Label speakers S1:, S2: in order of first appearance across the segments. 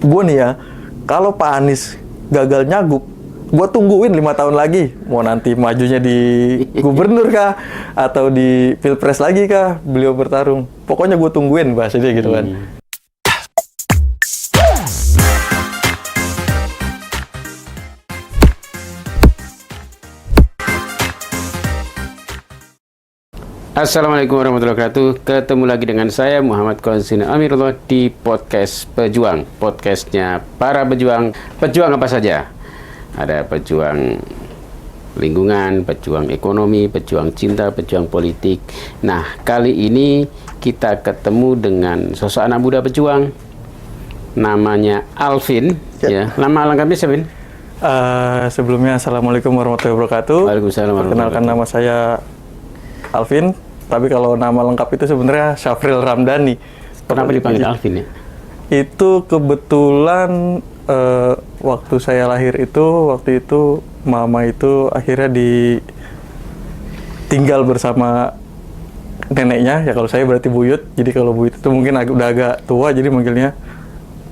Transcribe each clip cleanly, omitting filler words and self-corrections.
S1: gue nih ya, kalau Pak Anies gagal nyagup, gue tungguin 5 tahun lagi. Mau nanti majunya di gubernur kah? Atau di pilpres lagi kah? Beliau bertarung. Pokoknya gue tungguin bahasanya gitu kan.
S2: Assalamualaikum warahmatullahi wabarakatuh. Ketemu lagi dengan saya Muhammad Konsin Amirullah di podcast Pejuang. Podcastnya para pejuang. Pejuang apa saja? Ada pejuang lingkungan, pejuang ekonomi, pejuang cinta, pejuang politik. Nah, kali ini kita ketemu dengan sosok anak muda pejuang. Namanya Alvin. Ya. Nama lengkapnya siapa, Vin?
S1: Sebelumnya Assalamualaikum warahmatullahi wabarakatuh.
S2: Waalaikumsalam warahmatullahi
S1: Perkenalkan, nama saya Alvin, tapi kalau nama lengkap itu sebenarnya Syafril Ramdhani.
S2: Kenapa dipanggil Alvin ya?
S1: Itu kebetulan waktu saya lahir waktu itu mama itu akhirnya tinggal bersama neneknya, ya kalau saya berarti buyut. Jadi kalau buyut itu mungkin udah agak tua, jadi manggilnya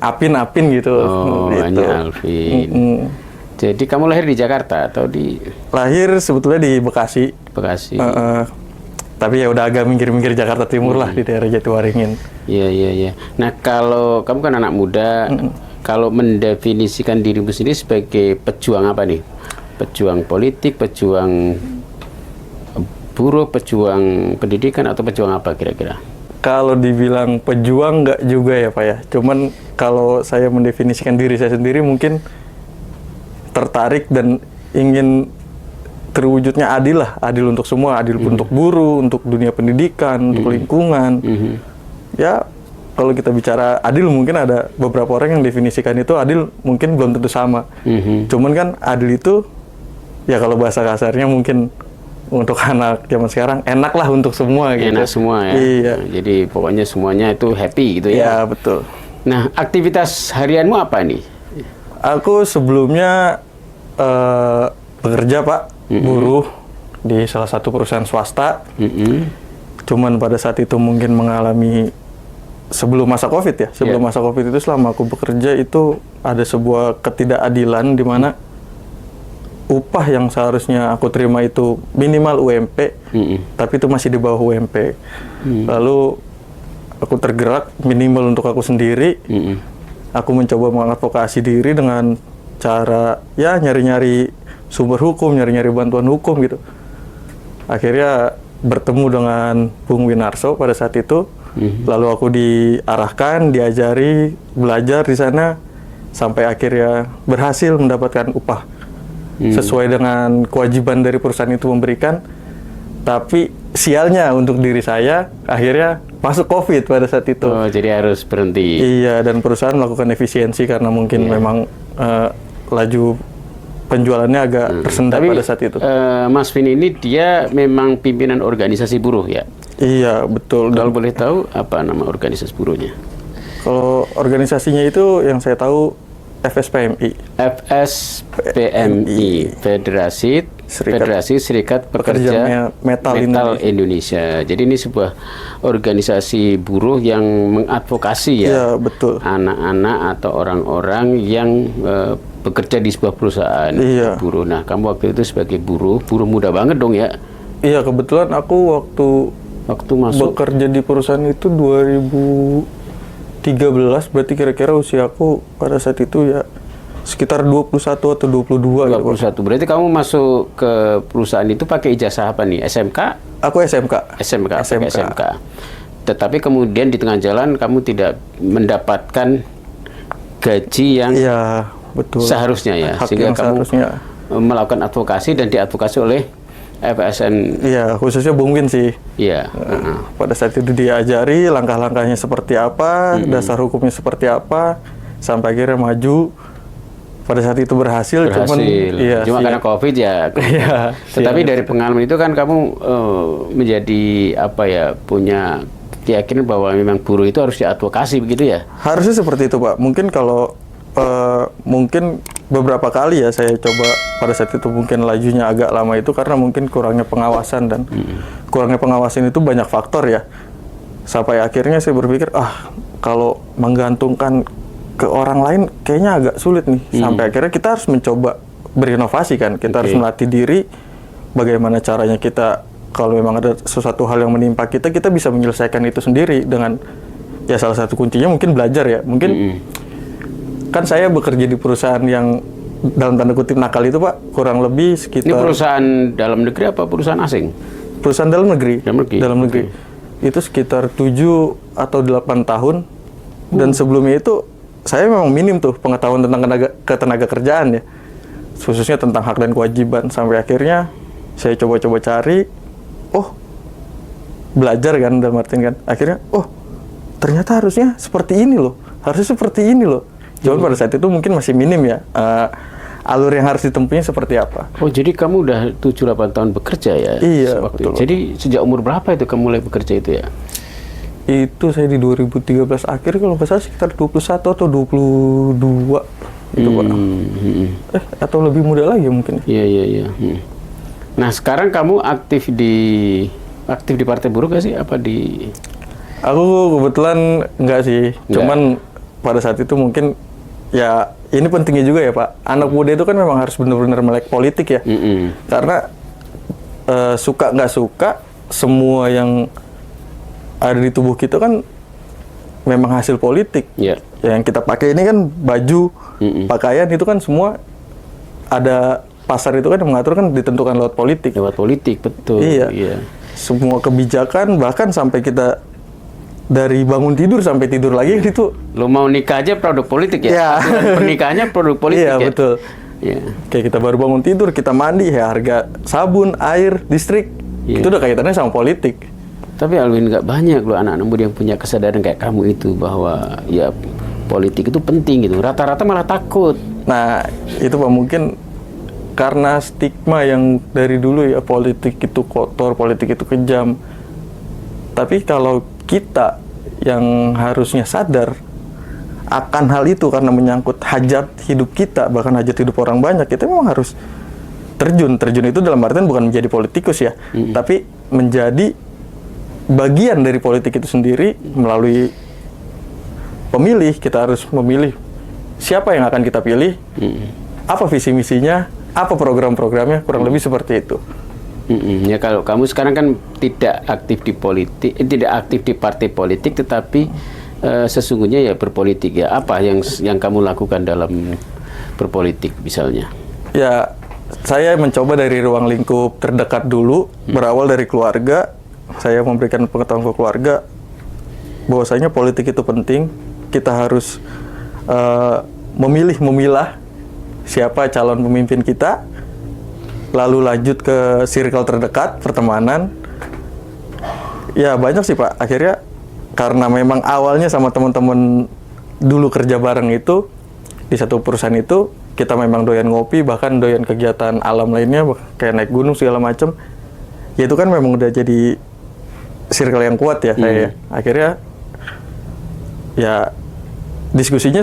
S1: Apin gitu.
S2: Oh,
S1: gitu.
S2: hanya Alvin. Jadi kamu lahir di Jakarta atau di?
S1: Lahir sebetulnya di Bekasi.
S2: Bekasi.
S1: Tapi ya udah agak minggir-minggir Jakarta Timur lah, di daerah Jatiwaringin.
S2: Iya. Nah, kalau kamu kan anak muda, kalau mendefinisikan dirimu sendiri sebagai pejuang apa nih? Pejuang politik, pejuang buruh, pejuang pendidikan, atau pejuang apa kira-kira?
S1: Kalau dibilang pejuang nggak juga ya Pak ya. Cuman kalau saya mendefinisikan diri saya sendiri mungkin tertarik dan ingin terwujudnya adil untuk semua, adil untuk buruh, untuk dunia pendidikan, untuk lingkungan. Ya, kalau kita bicara adil mungkin ada beberapa orang yang definisikan itu adil mungkin belum tentu sama. Cuman kan adil itu, ya kalau bahasa kasarnya mungkin untuk anak zaman sekarang enak lah untuk semua gitu.
S2: Enak semua ya?
S1: Iya.
S2: Jadi pokoknya semuanya itu happy gitu ya?
S1: Iya, betul.
S2: Nah, aktivitas harianmu apa nih?
S1: Aku sebelumnya bekerja Pak, buruh di salah satu perusahaan swasta. Cuman pada saat itu mungkin mengalami sebelum masa Covid ya. Sebelum masa Covid itu selama aku bekerja itu ada sebuah ketidakadilan di mana upah yang seharusnya aku terima itu minimal UMP, tapi itu masih di bawah UMP. Lalu aku tergerak minimal untuk aku sendiri. Aku mencoba mengadvokasi diri dengan cara ya nyari-nyari sumber hukum, nyari-nyari bantuan hukum gitu. Akhirnya bertemu dengan Bung Winarso pada saat itu. Lalu aku diarahkan, diajari, belajar di sana sampai akhirnya berhasil mendapatkan upah sesuai dengan kewajiban dari perusahaan itu memberikan. Tapi sialnya untuk diri saya akhirnya masuk Covid pada saat itu.
S2: Oh, jadi harus berhenti.
S1: Iya, dan perusahaan melakukan efisiensi karena mungkin memang laju penjualannya agak tersendat pada saat itu.
S2: Mas Vin ini dia memang pimpinan organisasi buruh ya?
S1: Iya, betul.
S2: Kalau boleh tahu apa nama organisasi buruhnya?
S1: Kalau organisasinya itu yang saya tahu FSPMI.
S2: FSPMI, Federasi Serikat Pekerja Metal Indonesia. Jadi ini sebuah organisasi buruh yang mengadvokasi ya,
S1: betul,
S2: anak-anak atau orang-orang yang bekerja di sebuah perusahaan buruh. Nah, kamu waktu itu sebagai buruh muda banget dong ya?
S1: Iya, kebetulan aku waktu
S2: masuk
S1: bekerja di perusahaan itu 2013, berarti kira-kira usia aku pada saat itu ya sekitar 21 atau 22.
S2: 21. Berarti kamu masuk ke perusahaan itu pakai ijazah apa nih? SMK?
S1: Aku SMK.
S2: SMK. Tetapi kemudian di tengah jalan kamu tidak mendapatkan gaji yang
S1: betul,
S2: seharusnya ya, sehingga kamu melakukan advokasi dan diadvokasi oleh FSN.
S1: Iya, khususnya Bung Win sih.
S2: Iya.
S1: Pada saat itu diajari langkah-langkahnya seperti apa, dasar hukumnya seperti apa, sampai akhirnya maju. Pada saat itu berhasil.
S2: Cuma karena Covid ya. Tetapi dari pengalaman itu kan kamu menjadi punya keyakinan bahwa memang buruh itu harus diadvokasi begitu ya? Harusnya
S1: seperti itu Pak. Mungkin kalau mungkin beberapa kali ya saya coba pada saat itu mungkin lajunya agak lama itu karena mungkin kurangnya pengawasan dan kurangnya pengawasan itu banyak faktor ya. Sampai akhirnya saya berpikir kalau menggantungkan ke orang lain kayaknya agak sulit nih. Sampai akhirnya kita harus mencoba berinovasi kan. Kita harus melatih diri bagaimana caranya kita kalau memang ada sesuatu hal yang menimpa kita bisa menyelesaikan itu sendiri dengan ya salah satu kuncinya mungkin belajar ya. Mungkin kan saya bekerja di perusahaan yang dalam tanda kutip nakal itu Pak, kurang lebih sekitar...
S2: Ini perusahaan dalam negeri apa perusahaan asing?
S1: Perusahaan dalam negeri. Dalam negeri.
S2: Okay.
S1: Itu sekitar 7 atau 8 tahun. Dan sebelumnya itu saya memang minim tuh pengetahuan tentang ketenaga kerjaan ya. Khususnya tentang hak dan kewajiban. Sampai akhirnya saya coba-coba cari, belajar kan dalam artian kan. Akhirnya, ternyata harusnya seperti ini loh. Harusnya seperti ini loh. Cuman pada saat itu mungkin masih minim ya. Alur yang harus ditempuhnya seperti apa.
S2: Oh, jadi kamu udah 7-8 tahun bekerja ya?
S1: Iya, betul.
S2: Jadi sejak umur berapa itu kamu mulai bekerja itu ya?
S1: Itu saya di 2013 akhir kalau nggak salah sekitar 21 atau 22 itu Pak. Atau lebih muda lagi mungkin.
S2: Iya. Nah, sekarang kamu aktif di Partai Buruh gak sih? Apa di...
S1: Aku kebetulan enggak sih. Cuman pada saat itu mungkin ya ini pentingnya juga ya Pak. Anak muda itu kan memang harus benar-benar melek politik ya. Karena suka nggak suka semua yang ada di tubuh kita kan memang hasil politik. Yang kita pakai ini kan baju, pakaian itu kan semua ada pasar itu kan yang mengatur kan ditentukan lewat politik.
S2: Lewat politik, betul.
S1: Iya. Semua kebijakan bahkan sampai kita dari bangun tidur sampai tidur lagi itu.
S2: Lo mau nikah aja produk politik ya?
S1: Iya.
S2: Pernikahannya produk politik
S1: ya? Iya, betul.
S2: Iya.
S1: Kayak kita baru bangun tidur, kita mandi, ya harga sabun, air, listrik, itu udah kaitannya sama politik.
S2: Tapi Alwin, nggak banyak loh anak-anak muda yang punya kesadaran kayak kamu itu bahwa ya politik itu penting gitu. Rata-rata malah takut.
S1: Nah, itu Pak mungkin karena stigma yang dari dulu ya politik itu kotor, politik itu kejam. Tapi kalau kita yang harusnya sadar akan hal itu karena menyangkut hajat hidup kita, bahkan hajat hidup orang banyak, kita memang harus terjun. Terjun itu dalam artian bukan menjadi politikus ya, tapi menjadi bagian dari politik itu sendiri melalui pemilih. Kita harus memilih siapa yang akan kita pilih, apa visi misinya, apa program-programnya, kurang lebih seperti itu.
S2: Ya kalau kamu sekarang kan tidak aktif di politik, tidak aktif di partai politik, tetapi sesungguhnya ya berpolitik ya. Apa yang kamu lakukan dalam berpolitik misalnya? Ya,
S1: saya mencoba dari ruang lingkup terdekat dulu, berawal dari keluarga. Saya memberikan pengetahuan ke keluarga bahwasanya politik itu penting. Kita harus memilah siapa calon pemimpin kita. Lalu lanjut ke circle terdekat, pertemanan. Ya banyak sih Pak, akhirnya karena memang awalnya sama teman-teman dulu kerja bareng itu, di satu perusahaan itu, kita memang doyan ngopi, bahkan doyan kegiatan alam lainnya, kayak naik gunung segala macam. Ya itu kan memang udah jadi circle yang kuat ya saya. Akhirnya, ya diskusinya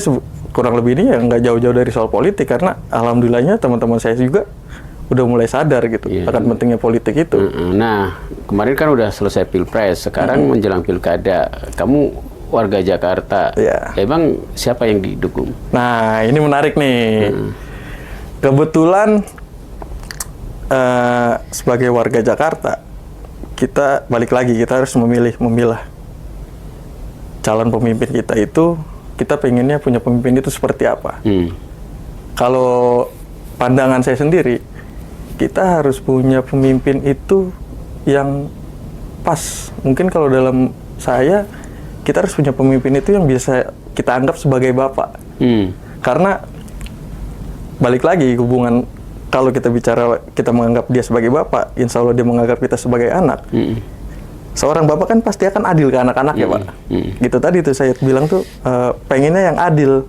S1: kurang lebih ini ya nggak jauh-jauh dari soal politik, karena alhamdulillahnya teman-teman saya juga udah mulai sadar gitu akan pentingnya politik itu.
S2: Nah, kemarin kan udah selesai Pilpres, sekarang menjelang Pilkada, kamu warga Jakarta, emang siapa yang didukung?
S1: Nah, ini menarik nih. Kebetulan sebagai warga Jakarta, kita balik lagi, kita harus memilah calon pemimpin kita itu, kita pengennya punya pemimpin itu seperti apa. Kalau pandangan saya sendiri, kita harus punya pemimpin itu yang pas. Mungkin kalau dalam saya, kita harus punya pemimpin itu yang bisa kita anggap sebagai bapak. Karena balik lagi hubungan, kalau kita bicara kita menganggap dia sebagai bapak, insya Allah dia menganggap kita sebagai anak. Seorang bapak kan pasti akan adil ke anak-anaknya Pak. Gitu tadi tuh saya bilang tuh pengennya yang adil,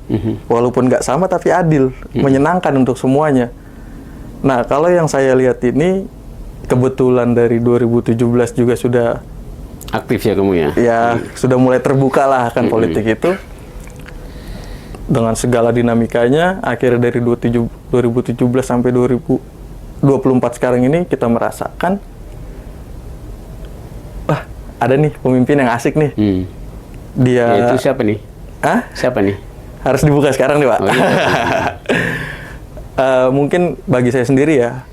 S1: walaupun nggak sama tapi adil, menyenangkan untuk semuanya. Nah, kalau yang saya lihat ini, kebetulan dari 2017 juga sudah
S2: aktif ya kamu ya?
S1: Ya, sudah mulai terbuka lah akan politik itu. Dengan segala dinamikanya, akhirnya dari 2017 sampai 2024 sekarang ini, kita merasakan, wah, ada nih pemimpin yang asik nih.
S2: Dia... Itu siapa nih?
S1: Hah?
S2: Siapa nih?
S1: Harus dibuka sekarang nih, Pak.
S2: Oh, iya.
S1: Mungkin bagi saya sendiri ya,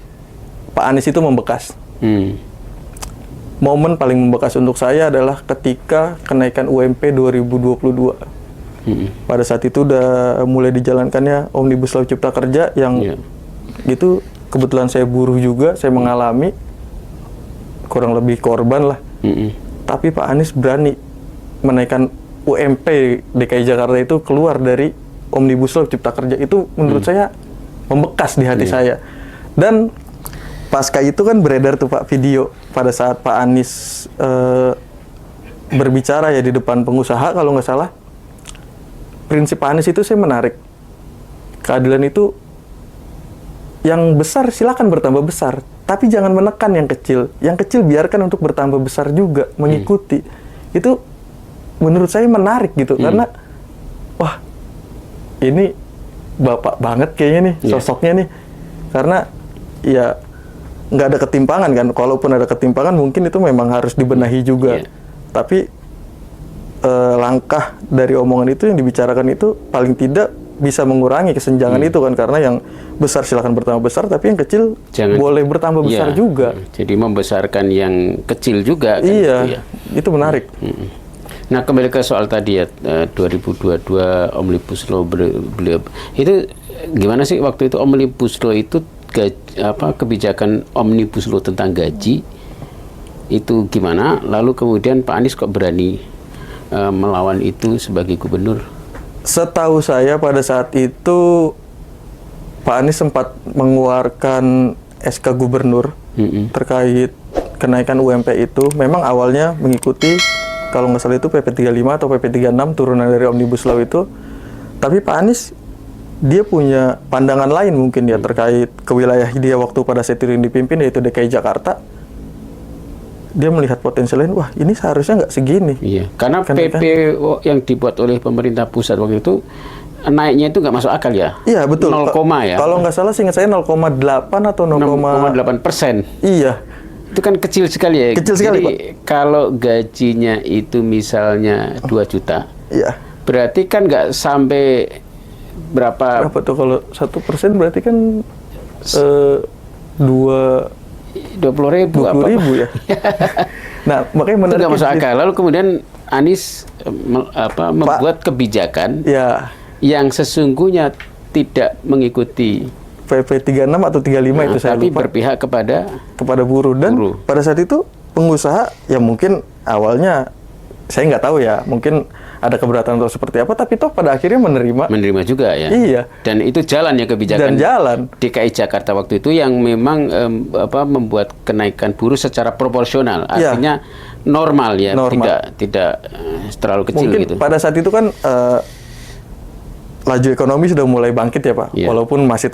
S1: Pak Anies itu membekas. Momen paling membekas untuk saya adalah ketika kenaikan UMP 2022. Pada saat itu udah mulai dijalankannya Omnibus Law Cipta Kerja yang itu kebetulan saya buruh juga, saya mengalami kurang lebih korban lah. Tapi Pak Anies berani menaikkan UMP DKI Jakarta itu keluar dari Omnibus Law Cipta Kerja. Itu menurut saya membekas di hati saya. Dan pasca itu kan beredar tuh Pak video pada saat Pak Anies berbicara ya di depan pengusaha kalau nggak salah. Prinsip Pak Anies itu saya menarik. Keadilan itu yang besar silakan bertambah besar, tapi jangan menekan yang kecil. Yang kecil biarkan untuk bertambah besar juga, mengikuti. Itu menurut saya menarik gitu, karena wah ini bapak banget kayaknya nih sosoknya nih. Karena ya nggak ada ketimpangan kan. Kalaupun ada ketimpangan mungkin itu memang harus dibenahi juga. Tapi langkah dari omongan itu yang dibicarakan itu paling tidak bisa mengurangi kesenjangan itu kan, karena yang besar silakan bertambah besar, tapi yang kecil boleh bertambah besar juga.
S2: Jadi membesarkan yang kecil juga. Kan,
S1: iya,
S2: gitu ya.
S1: Itu menarik.
S2: Nah, kembali ke soal tadi ya, 2022 Omnibus Law beliau itu gimana sih waktu itu Omnibus Law itu kebijakan Omnibus Law tentang gaji itu gimana? Lalu kemudian Pak Anies kok berani melawan itu sebagai gubernur?
S1: Setahu saya pada saat itu Pak Anies sempat mengeluarkan SK gubernur terkait kenaikan UMP itu. Memang awalnya mengikuti kalau nggak salah itu PP 35 atau PP 36 turunan dari Omnibus Law itu. Tapi Pak Anies dia punya pandangan lain mungkin ya terkait ke wilayah dia waktu pada saat itu yang dipimpin yaitu DKI Jakarta. Dia melihat potensi lain, wah ini seharusnya nggak segini.
S2: Iya, karena PP yang dibuat oleh pemerintah pusat waktu itu naiknya itu nggak masuk akal ya?
S1: Iya betul.
S2: 0, ya?
S1: Kalau nggak salah seingat saya 0,8 atau
S2: 0,8%.
S1: Iya.
S2: Itu kan kecil sekali ya.
S1: Kecil sekali,
S2: Jadi,
S1: Pak.
S2: kalau gajinya itu misalnya 2 juta,
S1: iya.
S2: Berarti kan nggak sampai berapa?
S1: Berapa tuh kalau 1% berarti kan
S2: 20.000
S1: ya. Nah, makanya menarik.
S2: Itu nggak masuk akal. Lalu kemudian Anies membuat kebijakan yang sesungguhnya tidak mengikuti
S1: PP 36 atau 35 itu saya
S2: tapi
S1: lupa.
S2: Berpihak kepada
S1: buruh. Dan pada saat itu pengusaha ya mungkin awalnya saya nggak tahu ya, mungkin ada keberatan atau seperti apa, tapi toh pada akhirnya menerima
S2: juga ya.
S1: Iya. Dan
S2: itu jalan ya kebijakan DKI Jakarta waktu itu yang memang membuat kenaikan buruh secara proporsional, artinya normal ya, tidak terlalu kecil
S1: mungkin
S2: gitu.
S1: Pada saat itu kan laju ekonomi sudah mulai bangkit ya Pak, walaupun masih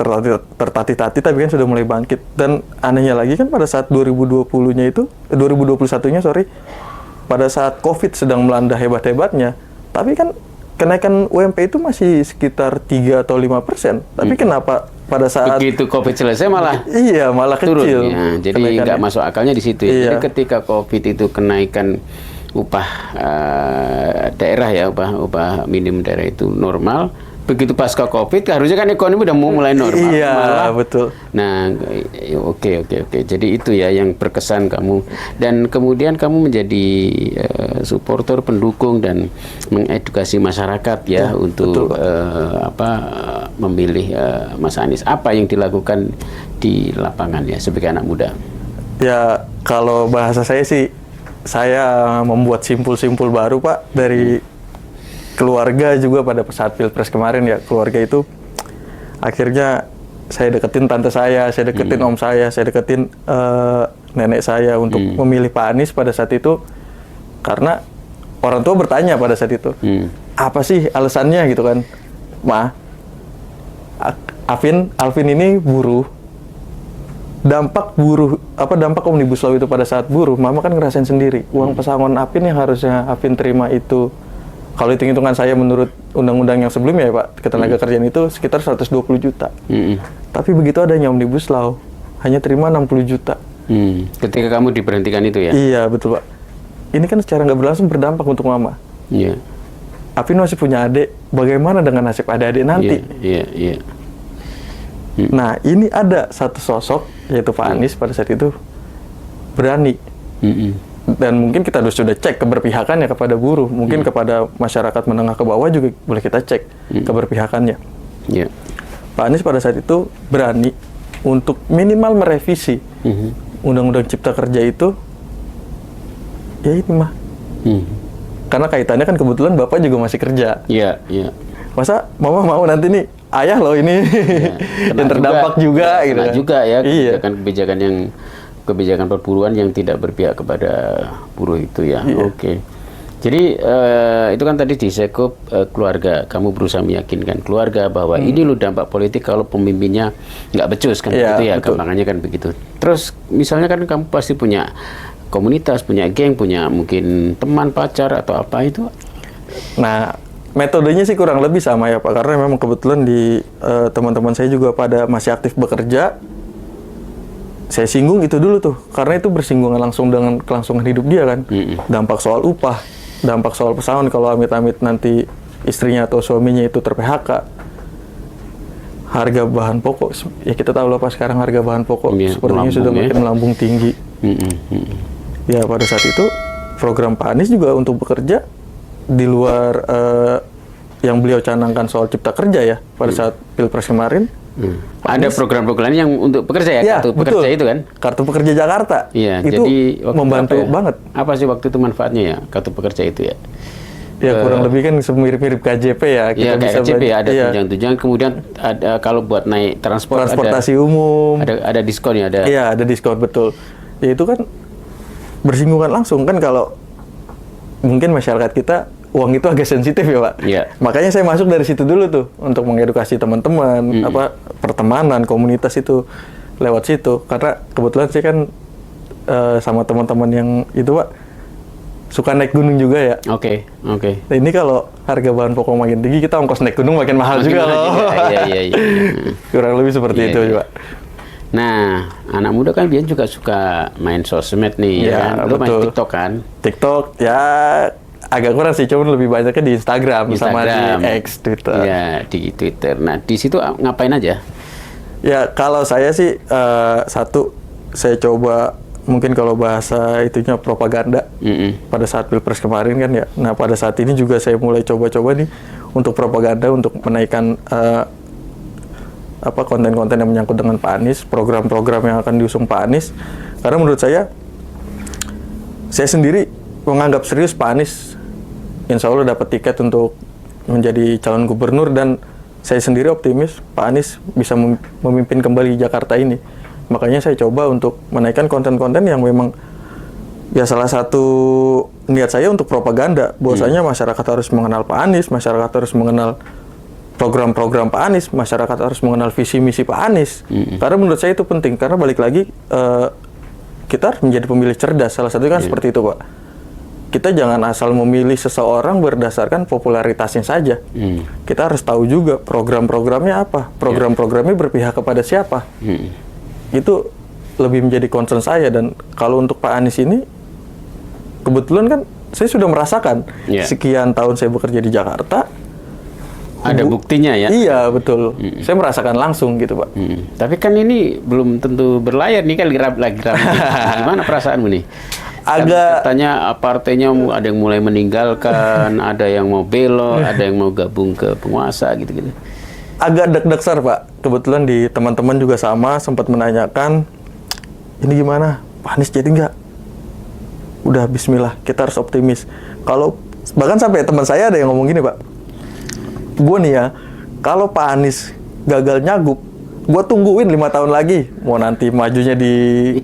S1: tertatih-tatih tapi kan sudah mulai bangkit. Dan anehnya lagi kan pada saat 2021-nya pada saat COVID sedang melanda hebat-hebatnya, tapi kan kenaikan UMP itu masih sekitar 3 atau 5%. Tapi kenapa pada saat
S2: begitu COVID selesai malah
S1: turun,
S2: kecil. Ya, jadi nggak masuk akalnya di situ. Ya. Jadi ketika COVID itu kenaikan upah daerah ya, upah minimum daerah itu normal. Begitu pasca COVID, harusnya kan ekonomi udah mulai normal.
S1: Iya, betul.
S2: Nah, oke. Jadi itu ya yang berkesan kamu. Dan kemudian kamu menjadi supporter, pendukung dan mengedukasi masyarakat ya untuk memilih Mas Anies. Apa yang dilakukan di lapangan ya sebagai anak muda?
S1: Ya, kalau bahasa saya sih, saya membuat simpul-simpul baru Pak dari keluarga juga pada saat Pilpres kemarin ya. Keluarga itu akhirnya saya deketin tante saya deketin om saya deketin nenek saya untuk memilih Pak Anies pada saat itu, karena orang tua bertanya pada saat itu apa sih alasannya gitu kan, Alvin ini buruh, dampak Omnibus Law itu pada saat buruh, mama kan ngerasain sendiri. Uang pesangon Alvin yang harusnya Alvin terima itu, kalau hitung-hitungan saya menurut undang-undang yang sebelumnya ya Pak, ketenaga kerjaan itu sekitar 120 juta. Tapi begitu adanya Omnibus Law, hanya terima 60 juta.
S2: Ketika kamu diberhentikan itu ya?
S1: Iya, betul Pak. Ini kan secara nggak berlangsung berdampak untuk mama.
S2: Iya.
S1: Apin masih punya adik, bagaimana dengan nasib adik-adik nanti?
S2: Iya.
S1: Nah, ini ada satu sosok, yaitu Pak Anies pada saat itu berani. Dan mungkin kita sudah cek keberpihakannya kepada buruh, mungkin kepada masyarakat menengah ke bawah juga boleh kita cek keberpihakannya. Pak Anies pada saat itu berani untuk minimal merevisi Undang-Undang Cipta Kerja itu, ya ini mah. Karena kaitannya kan kebetulan Bapak juga masih kerja.
S2: Iya.
S1: Masa Mama mau nanti nih, ayah loh ini yang terdampak juga gitu
S2: kan. Juga ya,
S1: Iya.
S2: kebijakan perburuan yang tidak berpihak kepada buruh itu ya.
S1: Iya.
S2: Oke. Jadi itu kan tadi di sekup keluarga, kamu berusaha meyakinkan keluarga bahwa ini loh dampak politik kalau pemimpinnya nggak becus kan,
S1: Iya,
S2: gitu ya,
S1: betul.
S2: gampangannya kan begitu. Terus misalnya kan kamu pasti punya komunitas, punya geng, punya mungkin teman, pacar atau apa itu.
S1: Nah, metodenya sih kurang lebih sama ya Pak, karena memang kebetulan di teman-teman saya juga pada masih aktif bekerja. Saya singgung itu dulu tuh, karena itu bersinggungan langsung dengan kelangsungan hidup dia kan. Dampak soal upah, dampak soal pesangon kalau amit-amit nanti istrinya atau suaminya itu ter-PHK. Harga bahan pokok, ya kita tahu lah Pak sekarang harga bahan pokok sepertinya sudah makin melambung tinggi. Ya pada saat itu program Pak Anies juga untuk bekerja di luar yang beliau canangkan soal cipta kerja ya pada saat Pilpres kemarin.
S2: Ada program-program yang untuk pekerja ya,
S1: Ya,
S2: kartu pekerja
S1: betul.
S2: itu kan?
S1: Kartu pekerja Jakarta.
S2: Iya,
S1: itu
S2: jadi waktu
S1: membantu
S2: apa ya?
S1: banget.
S2: Apa sih waktu itu manfaatnya ya kartu pekerja itu ya?
S1: Ya kurang lebih kan mirip-mirip KJP ya.
S2: Iya, kayak KJP ya, ada
S1: iya,
S2: tunjangan-tunjangan, kemudian ada kalau buat naik
S1: transportasi umum.
S2: ada diskon ya, ada.
S1: Iya, ada diskon betul. Ya itu kan bersinggungan langsung kan, kalau mungkin masyarakat kita uang itu agak sensitif ya Pak.
S2: Iya.
S1: Makanya saya masuk dari situ dulu tuh untuk mengedukasi teman-teman, pertemanan, komunitas itu lewat situ. Karena kebetulan saya kan sama teman-teman yang itu Pak suka naik gunung juga ya.
S2: Oke.
S1: Nah, ini kalau harga bahan pokok makin tinggi, kita ongkos naik gunung makin mahal juga loh.
S2: Iya.
S1: Kurang lebih seperti
S2: Iya,
S1: itu
S2: iya.
S1: Pak.
S2: Nah, anak muda kan dia juga suka main sosmed nih,
S1: Iya,
S2: ya kan? Lu main
S1: betul.
S2: TikTok kan?
S1: TikTok ya agak kurang sih, cuman lebih banyaknya di Instagram sama di X, Twitter.
S2: Iya, di Twitter. Nah, di situ ngapain aja?
S1: Ya kalau saya sih satu, saya coba mungkin kalau bahasa itunya propaganda pada saat Pilpres kemarin kan ya. Nah pada saat ini juga saya mulai coba-coba nih untuk propaganda, untuk menaikkan konten-konten yang menyangkut dengan Pak Anies, program-program yang akan diusung Pak Anies. Karena menurut saya sendiri menganggap serius Pak Anies insya Allah dapat tiket untuk menjadi calon gubernur, dan saya sendiri optimis Pak Anies bisa memimpin kembali Jakarta ini. Makanya saya coba untuk menaikkan konten-konten yang memang ya salah satu niat saya untuk propaganda. Bahwasanya masyarakat harus mengenal Pak Anies, masyarakat harus mengenal program-program Pak Anies, masyarakat harus mengenal visi misi Pak Anies. Karena menurut saya itu penting, karena balik lagi kita harus menjadi pemilih cerdas. Salah satunya kan seperti itu Pak. Kita jangan asal memilih seseorang berdasarkan popularitasnya saja. Kita harus tahu juga program-programnya apa, program-programnya berpihak kepada siapa. Itu lebih menjadi concern saya. Dan kalau untuk Pak Anies ini, kebetulan kan saya sudah merasakan sekian tahun saya bekerja di Jakarta.
S2: Ada buktinya ya?
S1: Iya, betul. Saya merasakan langsung gitu, Pak.
S2: Tapi kan ini belum tentu berlayar nih, kan lagi ramai. Gimana perasaanmu nih?
S1: Agak
S2: katanya partainya ada yang mulai meninggalkan, ada yang mau belok, ada yang mau gabung ke penguasa gitu-gitu.
S1: Agak deg-degan Pak. Kebetulan di teman-teman juga sama, sempat menanyakan, ini gimana? Pak Anies jadi nggak? Udah bismillah, kita harus optimis. Kalau bahkan sampai teman saya ada yang ngomong gini Pak, gue nih ya, kalau Pak Anies gagal nyagup, gue tungguin 5 tahun lagi, mau nanti majunya di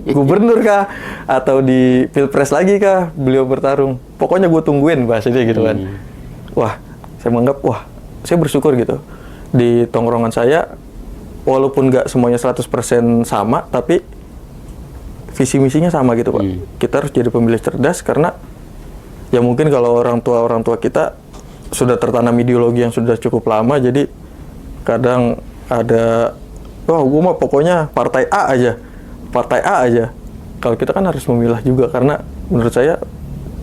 S1: gubernur kah, atau di pilpres lagi kah, beliau bertarung. Pokoknya gue tungguin bahasanya gitu kan. Wah, saya menganggap, wah, saya bersyukur gitu. Di tongkrongan saya, walaupun nggak semuanya 100% sama, tapi visi misinya sama gitu Pak. Kita harus jadi pemilih cerdas, karena ya mungkin kalau orang tua kita sudah tertanam ideologi yang sudah cukup lama, jadi kadang ada, wah gue mah pokoknya partai A aja. Kalau kita kan harus memilah juga, karena menurut saya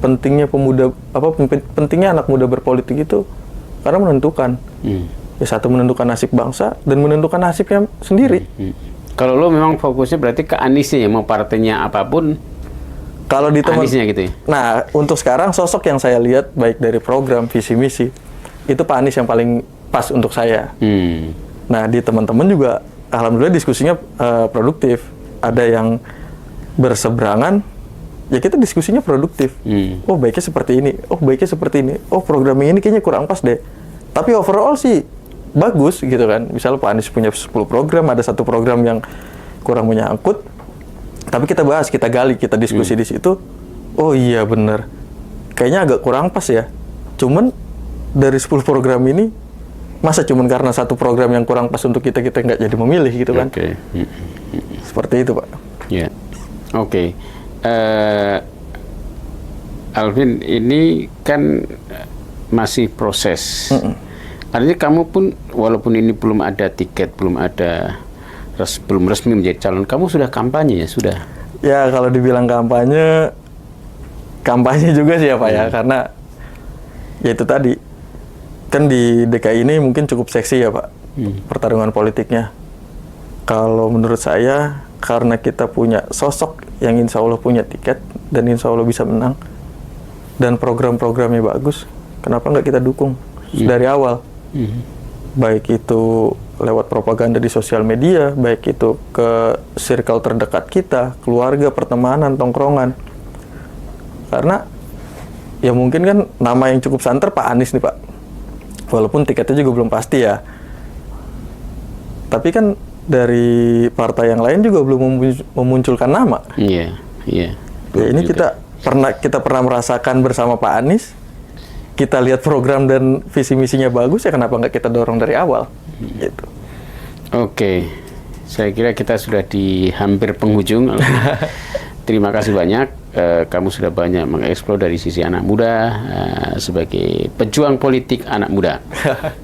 S1: pentingnya pentingnya anak muda berpolitik itu karena menentukan. Ya, satu menentukan nasib bangsa dan menentukan nasibnya sendiri.
S2: Kalau lo memang fokusnya berarti ke Aniesnya ya, mau partainya apapun.
S1: Kalau di teman,
S2: Aniesnya gitu ya.
S1: Nah, untuk sekarang sosok yang saya lihat baik dari program, visi misi itu Pak Anies yang paling pas untuk saya. Nah, di teman-teman juga alhamdulillah diskusinya produktif. Ada yang berseberangan, ya kita diskusinya produktif. Oh, baiknya seperti ini. Oh, baiknya seperti ini. Oh, program ini kayaknya kurang pas deh. Tapi overall sih bagus gitu kan. Misalnya Pak Anies punya 10 program, ada satu program yang kurang menyangkut. Tapi kita bahas, kita gali, kita diskusi di situ. Oh iya bener. Kayaknya agak kurang pas ya. Cuman dari 10 program ini, masa cuman karena satu program yang kurang pas untuk kita nggak jadi memilih gitu kan.
S2: Oke.
S1: Seperti itu, Pak.
S2: Ya. Oke. Alvin, ini kan masih proses. Artinya kamu pun, walaupun ini belum ada tiket, belum resmi menjadi calon, kamu sudah kampanye ya? Sudah?
S1: Ya, kalau dibilang kampanye juga sih ya Pak ya, karena ya itu tadi, kan di DKI ini mungkin cukup seksi ya Pak, pertarungan politiknya. Kalau menurut saya, karena kita punya sosok yang insya Allah punya tiket, dan insya Allah bisa menang, dan program-programnya bagus, kenapa nggak kita dukung dari awal? Baik itu lewat propaganda di sosial media, baik itu ke circle terdekat kita, keluarga, pertemanan, tongkrongan. Karena ya mungkin kan nama yang cukup santer Pak Anies nih Pak. Walaupun tiketnya juga belum pasti ya. Tapi kan dari partai yang lain juga belum memunculkan nama.
S2: Iya.
S1: Ya, ini kita pernah merasakan bersama Pak Anies. Kita lihat program dan visi misinya bagus, ya kenapa nggak kita dorong dari awal? Gitu.
S2: Oke, saya kira kita sudah di hampir penghujung. Terima kasih banyak. Kamu sudah banyak mengeksplor dari sisi anak muda sebagai pejuang politik anak muda.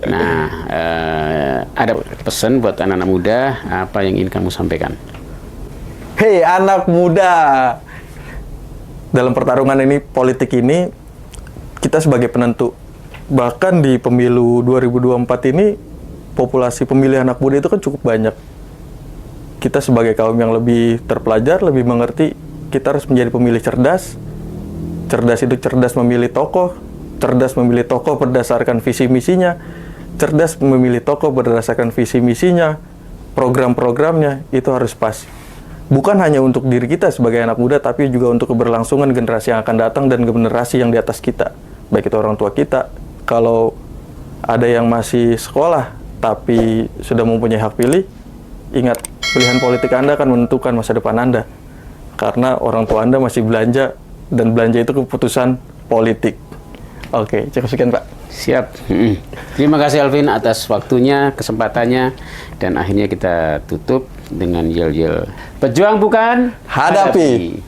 S2: Nah, ada pesan buat anak-anak muda, apa yang ingin kamu sampaikan?
S1: Hei anak muda, dalam pertarungan ini, politik ini, kita sebagai penentu. Bahkan di pemilu 2024 ini, populasi pemilih anak muda itu kan cukup banyak. Kita sebagai kaum yang lebih terpelajar, lebih mengerti, kita harus menjadi pemilih cerdas. Cerdas itu cerdas memilih tokoh, cerdas memilih tokoh berdasarkan visi misinya, cerdas memilih tokoh berdasarkan visi misinya, program-programnya, itu harus pas. Bukan hanya untuk diri kita sebagai anak muda, tapi juga untuk keberlangsungan generasi yang akan datang dan generasi yang di atas kita. Baik itu orang tua kita, kalau ada yang masih sekolah tapi sudah mempunyai hak pilih, ingat, pilihan politik Anda akan menentukan masa depan Anda. Karena orang tua Anda masih belanja, dan belanja itu keputusan politik. Oke, cukup sekian Pak.
S2: Siap. Terima kasih Alvin atas waktunya, kesempatannya, dan akhirnya kita tutup dengan yel-yel. Pejuang bukan,
S1: Hadapi.